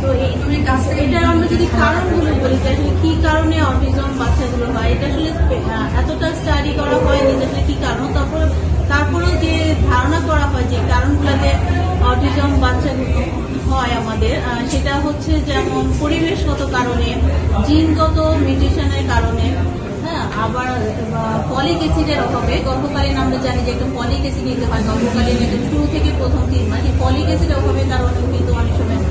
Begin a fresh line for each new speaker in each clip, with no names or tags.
তো এটা আমরা যদি কারণগুলো বলি যে আসলে কি কারণে অটিজম বাচ্চাগুলো হয়, এটা আসলে এতটা স্টাডি করা হয়নি যে আসলে কি কারণ। তারপরেও যে ধারণা করা হয় যে কারণগুলোতে অটিজম বাচ্চাগুলো হয় আমাদের, সেটা হচ্ছে যেমন পরিবেশগত কারণে, জিনগত মিউটেশনের কারণে, হ্যাঁ, আবার ফলিক অ্যাসিডের অভাবে। গর্ভকালীন আমরা জানি যে একটা ফলিক অ্যাসিড নিতে হয় গর্ভকালীন, শুরু থেকে প্রথম 3 মাস। ফলিক অ্যাসিডের অভাবের কারণেও কিন্তু অনেক সময়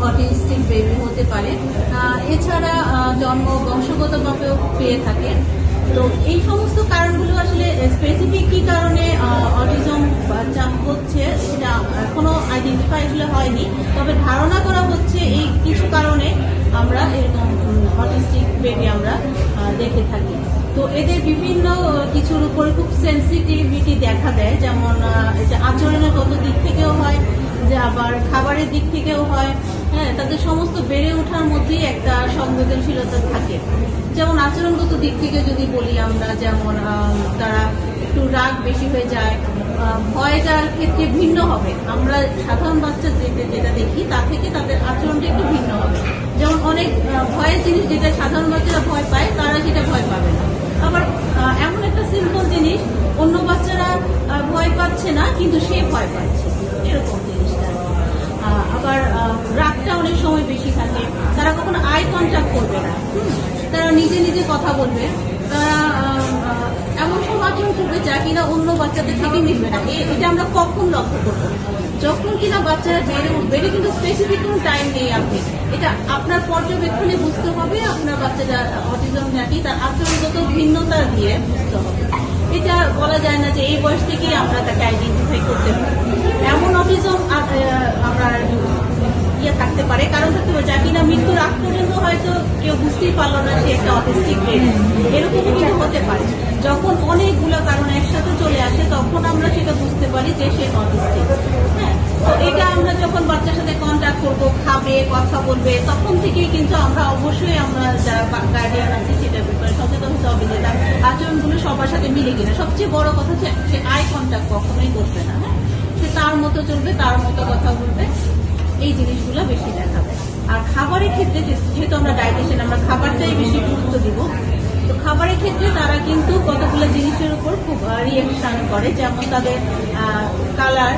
অটিস্টিক বেবি হতে পারে। এছাড়া জন্ম বংশগতভাবেও পেয়ে থাকে। তো এই সমস্ত কারণগুলো আসলে স্পেসিফিক কি কারণে অটিজম বাচ্চা হচ্ছে সেটা এখনো আইডেন্টিফাই আসলে হয়নি, তবে ধারণা করা হচ্ছে এই কিছু কারণে আমরা এরকম অটিস্টিক বেবি আমরা দেখে থাকি। তো এদের বিভিন্ন কিছুর উপরে খুব সেন্সিটিভিটি দেখা দেয়, যেমন এটা আচরণের গত দিক থেকেও হয়, যে আবার খাবারের দিক থেকেও হয়। হ্যাঁ, তাদের সমস্ত বেড়ে ওঠার মধ্যেই একটা সংবেদনশীলতা থাকে। যেমন আচরণগত দিক থেকে যদি বলি আমরা, যেমন তারা একটু রাগ বেশি হয়ে যায়, ভয় যাওয়ার ক্ষেত্রে ভিন্ন হবে। আমরা সাধারণ বাচ্চা যেটা দেখি তা থেকে তাদের আচরণটা একটু ভিন্ন হবে। যেমন অনেক ভয়ের জিনিস যেটা সাধারণ বাচ্চারা ভয় পায়, তারা সেটা ভয় পাবে না। আবার এমন একটা সিম্পল জিনিস অন্য বাচ্চারা ভয় পাচ্ছে না কিন্তু সে ভয় পাচ্ছে, এরকম জিনিসটা। আবার রাগটা অনেক সময় বেশি থাকে, তারা কখনো আই কন্ট্যাক্ট করবে না, তারা নিজে নিজে কথা বলবে, তারা এমন সব আচরণ করবে যা কিনা অন্য বাচ্চাদের থেকে মিলবে না। এটা আমরা কখন লক্ষ্য করবো? যখন কিনা বাচ্চারা বেড়ে উঠবে। এটা কিন্তু স্পেসিফিক কোনো টাইম নেই, আপনি এটা আপনার পর্যবেক্ষণে বুঝতে হবে আপনার বাচ্চাটা অটিজম নাকি, তার আচরণগত ভিন্নতা দিয়ে বুঝতে হবে। এটা বলা যায় না যে এই বয়স থেকেই আমরা তাকে আইডেন্টিফাই করতে পারি। এমন অটিজম আমরা থাকতে পারে, কারণ থাকতে পারে যা কিনা মৃত্যুর আগ পর্যন্ত হয়তো কেউ বুঝতেই পারলো না সে একটা অটিস্টিক বেবি, এরকমও কিন্তু হতে পারে। যখন অনেকগুলো কারণ একসাথে চলে আসে তখন আমরা সেটা বুঝতে পারি যে সে অটিস্টিক। হ্যাঁ, তো এটা আমরা যখন বাচ্চার সাথে কন্ট্যাক্ট করবো, খাবে, কথা বলবে, তখন থেকেই কিন্তু আমরা অবশ্যই আমরা যারা গার্ডিয়ান আছি সেটার ব্যাপারে সচেতন হতে হবে যে তার আচরণগুলো সবার সাথে মিলে কিনা। সবচেয়ে বড় কথা হচ্ছে সে আই কন্ট্যাক্ট কখনোই করবে না। হ্যাঁ, সে তার মতো চলবে, তার মতো কথা বলবে, এই জিনিসগুলো বেশি দেখাবে। আর খাবারের ক্ষেত্রে যেহেতু আমরা ডায়েটিশিয়ান, আমরা খাবারটাই বেশি গুরুত্ব দিব। তো খাবারের ক্ষেত্রে তারা কিন্তু কতগুলো জিনিসের উপর খুব রিয়াকশন করে, যেমন তাদের কালার,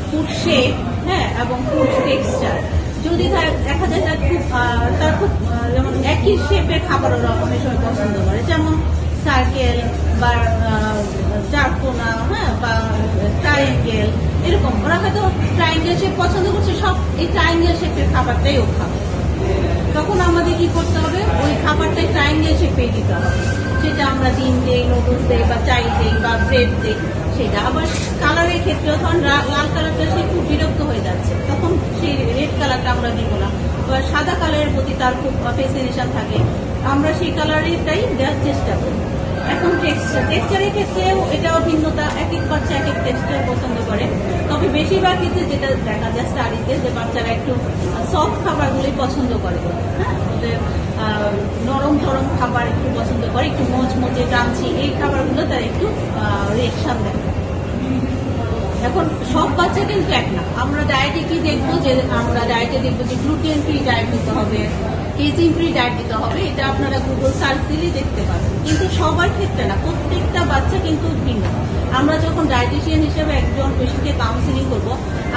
ফুড শেপ, হ্যাঁ, এবং ফুড টেক্সচার। যদি দেখা যায় তার খুব যেমন একই শেপের খাবার ওরা অনেক সময় পছন্দ করে, যেমন সার্কেল বা চারকোনা, হ্যাঁ, বা ট্রায়াঙ্গেল, এরকম। ওরা হয়তো ট্রায়াঙ্গেল শেপ পছন্দ করছে, সব এই ট্রায়াঙ্গেল শেপের খাবারটাই ও খাবে। তখন আমাদের কি করতে হবে? ওই খাবারটাই ট্রায়াঙ্গেল শেপে দিতে হবে। সেটা আমরা ডিম দেই, নুডলস দেই, বা চাই দেই, বা ব্রেড দেই, সেটা। আবার কালারের ক্ষেত্রেও ধরুন লাল কালারটা সে খুব বিরক্ত হয়ে যাচ্ছে, তখন সেই রেড কালারটা আমরা দিব না। এবার সাদা কালারের প্রতি তার খুব ফ্যাসিনেশন থাকে, আমরা সেই কালারটাই দেওয়ার চেষ্টা করি। এখন টেক্সচারের ক্ষেত্রেও এটাও ভিন্নতা, এক এক বাচ্চা এক এক টেক্সচার পছন্দ করে। তবে বেশিরভাগ ক্ষেত্রে যেটা দেখা যায় স্টাডিতে, যে বাচ্চারা একটু সফট খাবারগুলোই পছন্দ করে। হ্যাঁ, ওদের নরম ধরম খাবার একটু পছন্দ করে, একটু মচমচে, টানছি, এই খাবারগুলো তারা একটু রিঅ্যাকশন দেয়। এখন সব বাচ্চা কিন্তু এক না। আমরা ডায়েটে কি দেখবো, যে আমরা ডায়েটে দেখবো যে গ্লুটেন ফ্রি ডায়েট দিতে হবে, কেজিন ফ্রি ডায়েট দিতে হবে, এটা আপনারা গুগল সার্চ দিলেই দেখতে পাবেন। কিন্তু সবার ক্ষেত্রে না, প্রত্যেকটা বাচ্চা কিন্তু ভিন্ন। আমরা যখন ডায়েটিশিয়ান হিসেবে একজন পেশেন্টকে কাউন্সিলিং করব,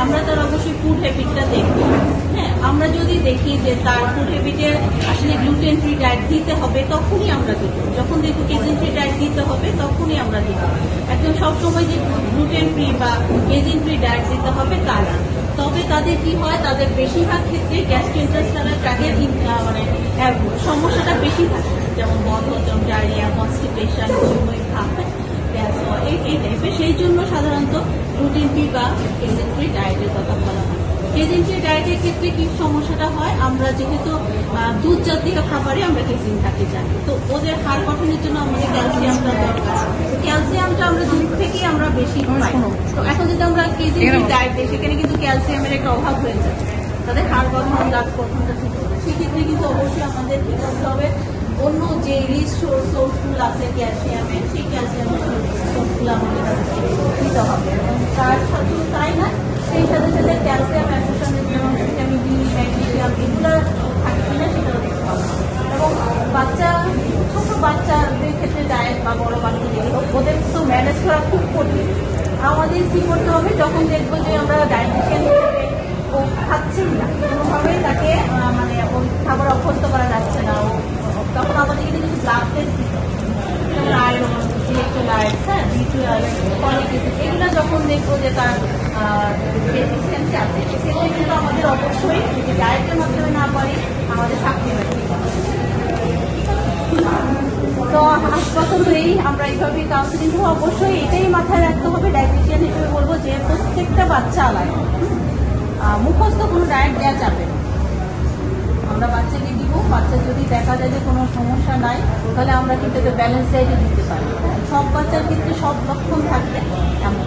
আমরা তার অবশ্যই ফুড হ্যাবিটটা দেখবো। হ্যাঁ, আমরা যদি দেখি যে তার ফুড হ্যাবিটে আসলে গ্লুটেন ফ্রি ডায়েট দিতে হবে, তখনই আমরা দিব। যখন দেখবো কেজিন ফ্রি ডায়েট দিতে হবে, তখনই আমরা দিব। একদম সবসময় যে গ্লুটেন ফ্রি বা কেজিন ফ্রি ডায়েট দিতে হবে তা না। তবে তাদের কি হয়, তাদের বেশিরভাগ ক্ষেত্রে গ্যাস্ট্রোইন্টেস্টাইনাল ট্র্যাকের মানে সমস্যাটা বেশি থাকে, যেমন বদহজম, ডায়রিয়া, কনস্টিপেশন, ভাব, গ্যাস হয়, এই টাইপের। সেই জন্য সাধারণত গ্লুটেন ফ্রি বা কেজিন ফ্রি ডায়েটের কথা বলা হয়। কেজিন ফ্রি ডায়েটের ক্ষেত্রে কি সমস্যাটা হয়, আমরা যেহেতু দুধ জাতীয় খাবারে আমরা কেজিন থাকতে চাই, তো ওদের হাড় গঠনের জন্য আমাদের ক্যালসিয়ামটা দরকার। ক্যালসিয়ামটা আমরা দুধ থেকেই আমরা বেশি পাই। তো এখন যদি আমরা কেজিন ফ্রি ডায়েট দিই, সেখানে কিন্তু ক্যালসিয়ামের একটা অভাব হয়ে যায়, তাদের হাড় গঠন, দাঁত গঠনটা ঠিক হবে। সেক্ষেত্রে কিন্তু অবশ্যই আমাদের কি করতে হবে, অন্য যে রিচ সোর্সগুলো আছে ক্যালসিয়ামের, সেই ক্যালসিয়ামের সোর্সগুলো আমাদের দিতে হবে। এবং তার সাথে তাই না, সেই সাথে সাথে ক্যালসিয়াম অ্যাবজর্পশনের জন্য ভিটামিন ডি, ম্যাগনেসিয়াম ম্যানেজ করা খুব কঠিন। আমাদের কি করতে হবে, যখন দেখবো যে আমরা ডায়েটিশিয়ান হিসেবে ও খাচ্ছেই না, কোনোভাবেই তাকে মানে ওই খাবার অভ্যস্ত করা যাচ্ছে না, তখন আমাদেরকে কিছু ব্লাড টেস্ট দিতে হবে, যেমন আয়রন, ইলেকট্রোলাইটস, হ্যাঁ, B12, ফলিক অ্যাসিড, এগুলো যখন দেখবো যে তার ডেফিসিয়েন্সি আছে, সেক্ষেত্রে কিন্তু আমাদের অবশ্যই যদি ডায়েটের মাধ্যমে না পারি আমাদের সাপ্লিমেন্ট নিতে হবে। তো হাসপাতালেই আমরা এইভাবে কাউন্সিলিং করবো। অবশ্যই এটাই মাথায় রাখতে হবে, ডায়েটিশিয়ান হিসেবে বলবো যে প্রত্যেকটা বাচ্চা আলাদা, মুখস্থ কোনো ডায়েট দেওয়া যাবে না। আমরা বাচ্চাকে দিব, বাচ্চা যদি দেখা যায় যে কোনো সমস্যা নাই, তাহলে আমরা কিন্তু ব্যালেন্স ডায়েটে দিতে পারি। সব বাচ্চার ক্ষেত্রে সব লক্ষণ থাকবে এমন